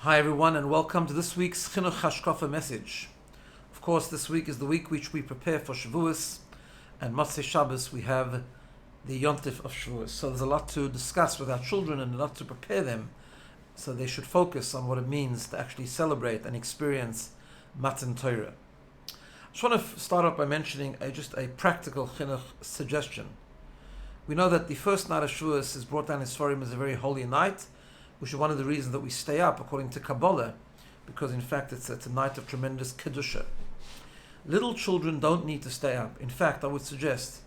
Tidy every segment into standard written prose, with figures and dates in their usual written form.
Hi everyone, and welcome to this week's Chinuch Hashkafa message. Of course, this week is the week which we prepare for Shavuos, and Motzei Shabbos we have the Yontif of Shavuos. So there's a lot to discuss with our children and a lot to prepare them, so they should focus on what it means to actually celebrate and experience Matan Torah. I just want to start off by mentioning just a practical Chinuch suggestion. We know that the first night of Shavuos is brought down in Sfarim as a very holy night, which is one of the reasons that we stay up, according to Kabbalah, because in fact it's a night of tremendous Kedusha. Little children don't need to stay up. In fact, I would suggest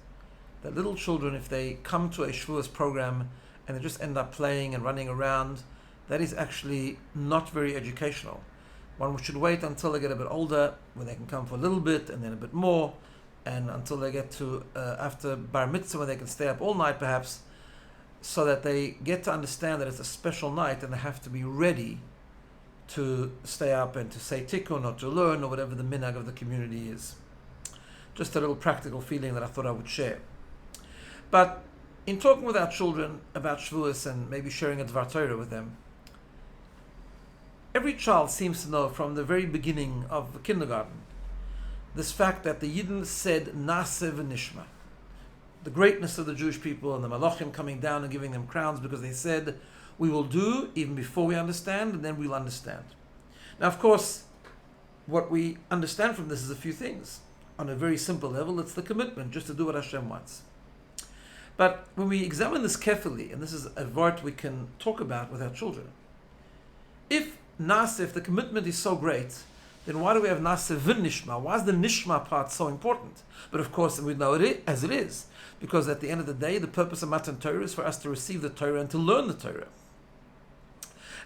that little children, if they come to a Shavuos program and they just end up playing and running around, that is actually not very educational. One should wait until they get a bit older, when they can come for a little bit and then a bit more, and until they get to after Bar Mitzvah, when they can stay up all night perhaps, so that they get to understand that it's a special night and they have to be ready to stay up and to say tikkun or to learn or whatever the minhag of the community is. Just a little practical feeling that I thought I would share. But in talking with our children about Shavuos and maybe sharing a Dvar Torah with them, every child seems to know from the very beginning of the kindergarten this fact that the Yidden said Naseh v'nishma. The greatness of the Jewish people and the Malachim coming down and giving them crowns because they said, we will do even before we understand, and then we'll understand. Now, of course, what we understand from this is a few things. On a very simple level, it's the commitment just to do what Hashem wants. But when we examine this carefully, and this is a word we can talk about with our children, if the commitment is so great, then why do we have Naseh v'nishma? Why is the nishma part so important? But of course, we know it as it is, because at the end of the day, the purpose of Matan Torah is for us to receive the Torah and to learn the Torah.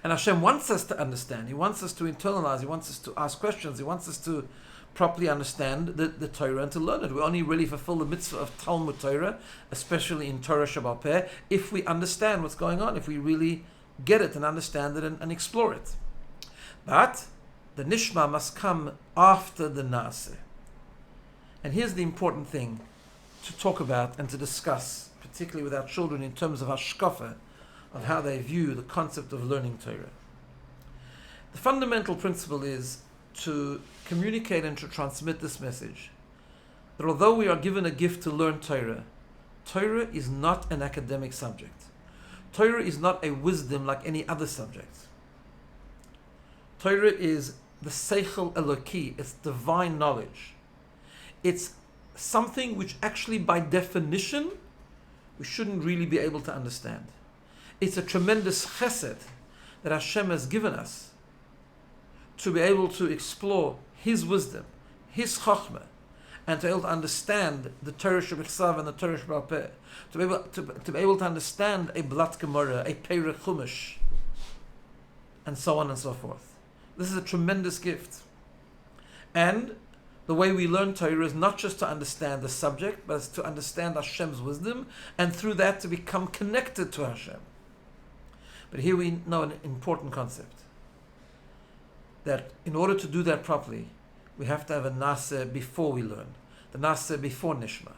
And Hashem wants us to understand. He wants us to internalize. He wants us to ask questions. He wants us to properly understand the Torah and to learn it. We only really fulfill the mitzvah of Talmud Torah, especially in Torah Shabbat Peh, if we understand what's going on, if we really get it and understand it and explore it. But the nishma must come after the naseh. And here's the important thing to talk about and to discuss, particularly with our children in terms of hashkafa, of how they view the concept of learning Torah. The fundamental principle is to communicate and to transmit this message, that although we are given a gift to learn Torah, Torah is not an academic subject. Torah is not a wisdom like any other subject. Torah is the Seichel Eloki, it's divine knowledge. It's something which actually by definition we shouldn't really be able to understand. It's a tremendous chesed that Hashem has given us to be able to explore His wisdom, His chokhmah, and to be able to understand the Torah Shebechsav and the Torah Sheba'al Peh, to be able to understand a Blat Gemara, a Perek Chumash, and so on and so forth. This is a tremendous gift. And the way we learn Torah is not just to understand the subject, but it's to understand Hashem's wisdom, and through that to become connected to Hashem. But here we know an important concept, that in order to do that properly, we have to have a naseh before we learn, the naseh before nishma,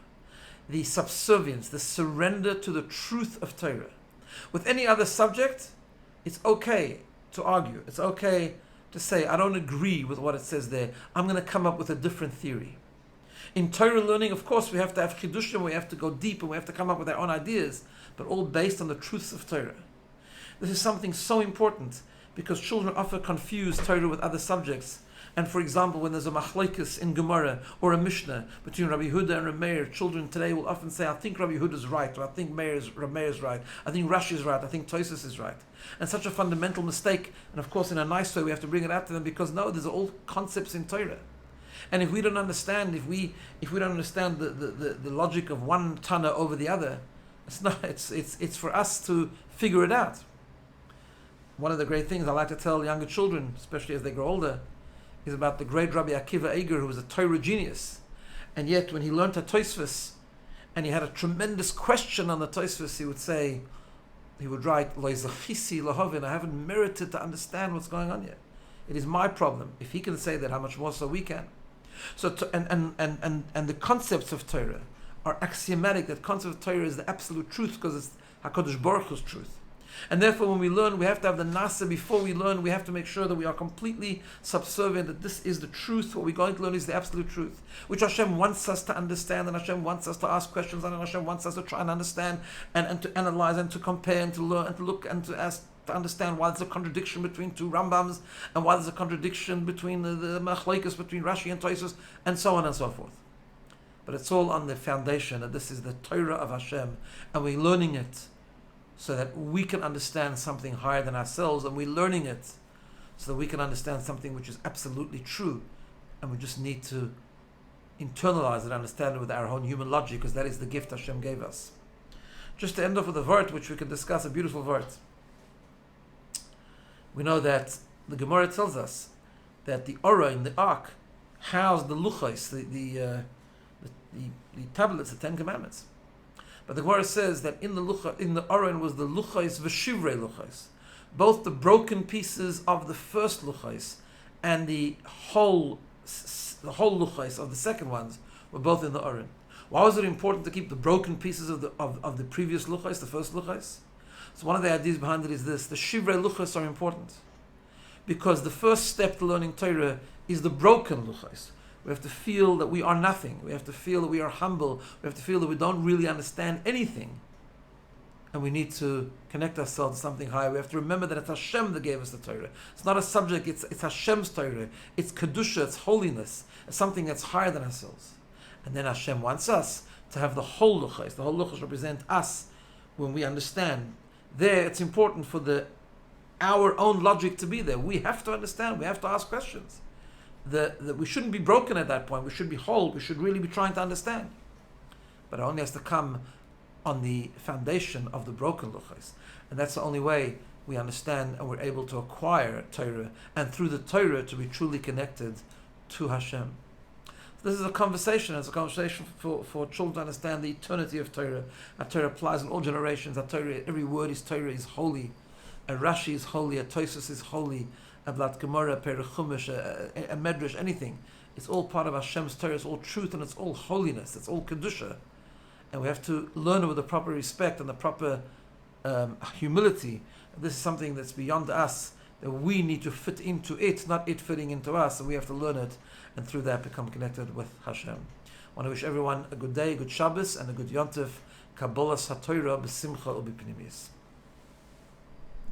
the subservience, the surrender to the truth of Torah. With any other subject, it's okay to argue. It's okay to say, I don't agree with what it says there. I'm going to come up with a different theory. In Torah learning, of course, we have to have chidushim, we have to go deep, and we have to come up with our own ideas, but all based on the truths of Torah. This is something so important, because children often confuse Torah with other subjects. And for example, when there's a machlokes in Gemara or a Mishnah between Rabbi Huda and Rabbi Meir, children today will often say, I think Rabbi Huda is right, or I think Rabbi Meir is right, I think Rashi is right, I think Tosfos is right. And such a fundamental mistake, and of course in a nice way we have to bring it out to them, because no, there's all concepts in Torah. And if we don't understand, if we don't understand the logic of one Tana over the other, it's for us to figure it out. One of the great things I like to tell younger children, especially as they grow older, is about the great Rabbi Akiva Eger, who was a Torah genius. And yet when he learned a Tosfos, and he had a tremendous question on the Tosfos, he would write, Lo zachisi lahavin, I haven't merited to understand what's going on yet. It is my problem. If he can say that, how much more so we can. So and the concepts of Torah are axiomatic. That concept of Torah is the absolute truth, because it's HaKadosh Baruch Hu's truth. And therefore, when we learn, we have to have the nasa. Before we learn, we have to make sure that we are completely subservient, that this is the truth. What we're going to learn is the absolute truth, which Hashem wants us to understand, and Hashem wants us to ask questions, and Hashem wants us to try and understand, and to analyze, and to compare, and to learn, and to look, and to ask, to understand why there's a contradiction between two Rambams, and why there's a contradiction between the machlokes between Rashi and Tosfos, and so on and so forth. But it's all on the foundation that this is the Torah of Hashem, and we're learning it so that we can understand something higher than ourselves, and we're learning it so that we can understand something which is absolutely true, and we just need to internalize it, understand it with our own human logic, because that is the gift Hashem gave us. Just to end off with a word which we can discuss, a beautiful word. We know that the Gemara tells us that the Orah in the Ark housed the luchos, the tablets, the Ten Commandments. But the Gemara says that in the Orah was the luchos v'shivrei luchos, both the broken pieces of the first luchos and the whole luchos of the second ones were both in the Orah. Why was it important to keep the broken pieces of the previous luchos, the first luchos? So one of the ideas behind it is this: the shivrei luchos are important because the first step to learning Torah is the broken luchos. We have to feel that we are nothing. We have to feel that we are humble. We have to feel that we don't really understand anything. And we need to connect ourselves to something higher. We have to remember that it's Hashem that gave us the Torah. It's not a subject, it's Hashem's Torah. It's Kedusha, it's holiness. It's something that's higher than ourselves. And then Hashem wants us to have the whole luchos. The whole luchos represent us when we understand. There, it's important for our own logic to be there. We have to understand. We have to ask questions. That we shouldn't be broken at that point. We should be whole. We should really be trying to understand. But it only has to come on the foundation of the broken luchos. And that's the only way we understand and we're able to acquire Torah, and through the Torah to be truly connected to Hashem. So this is a conversation. It's a conversation for children to understand the eternity of Torah. That Torah applies in all generations. That Torah, every word is Torah, is holy. A Rashi is holy. A Tosfos is holy. A Blat Gemara, a Perichumish, a Medrash, anything. It's all part of Hashem's Torah. It's all truth and it's all holiness. It's all Kedusha. And we have to learn it with the proper respect and the proper humility. This is something that's beyond us, that we need to fit into it, not it fitting into us. And we have to learn it, and through that become connected with Hashem. I want to wish everyone a good day, a good Shabbos, and a good Yontif. Kabbalas HaTorah b'simcha u'b'pnimis.